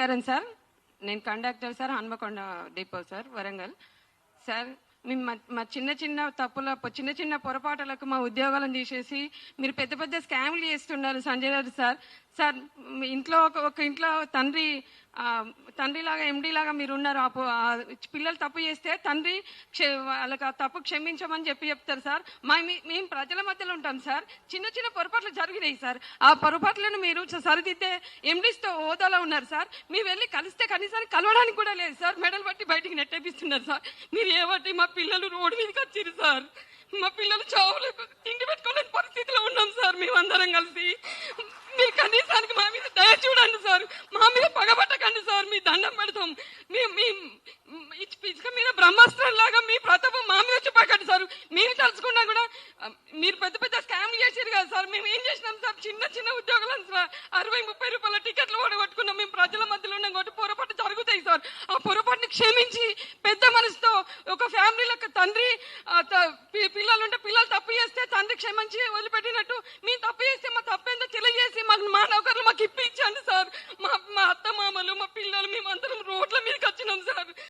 నమస్కారం సార్. నేను conductor sir, Hanamkonda depot sir, Warangal sir. మేము మా చిన్న చిన్న చిన్న చిన్న పొరపాటులకు మా ఉద్యోగాలను తీసేసి మీరు పెద్ద పెద్ద స్కామ్లు చేస్తున్నారు సంజయ్ గారు సార్. సార్ ఇంట్లో ఒక ఇంట్లో తండ్రిలాగా ఎండీలాగా మీరు ఉన్నారు. పిల్లలు తప్పు చేస్తే తండ్రి వాళ్ళకి ఆ తప్పు క్షమించమని చెప్తారు సార్. మేము ప్రజల మధ్యలో ఉంటాం సార్. చిన్న చిన్న పొరపాట్లు జరిగినాయి సార్. ఆ పొరపాట్లను మీరు సరిదిద్దే ఎండీస్తో హోదాలో ఉన్నారు సార్. మీరు వెళ్ళి కలిస్తే కనీసానికి కలవడానికి కూడా లేదు సార్. మెడలు బట్టి బయటికి నెట్టేపిస్తున్నారు సార్. మీరు ఏబట్టి మా పిల్లలు రోడ్డు మీదకి వచ్చారు సార్. మా పిల్లలు చావులు తిండి పెట్టుకోలేని పరిస్థితిలో ఉన్నాం సార్. మేమందరం కలిసి మీరు కనీసానికి మా మీద దయ చూడండి సార్. మా మీద పగబట్టకండి సార్. మీ దండం పెడతాం. ఇసుక మీద బ్రహ్మాస్త్రం లాగా మీ ప్రతాపం మా మీద చూపకండి సార్. మేము తలుచుకున్నా కూడా మీరు పెద్ద పెద్ద స్కామ్లు చేసారు కదా సార్. మేము ఏం చేసినాం సార్? చిన్న చిన్న ఉద్యోగాలను 60-30 రూపాయల టికెట్లు ఓడగొట్టుకున్నాం. మేము ప్రజల మధ్యలో ఉన్నాం కాబట్టి పొరపాటు జరుగుతాయి సార్. ఆ పొరపాటుని క్షమించి పెద్ద మనసుతో ఒక ఫ్యామిలీలకు తండ్రి పిల్లలుంటే పిల్లలు తప్పు చేస్తే తండ్రి క్షమించి వదిలిపెట్టినట్టు మీ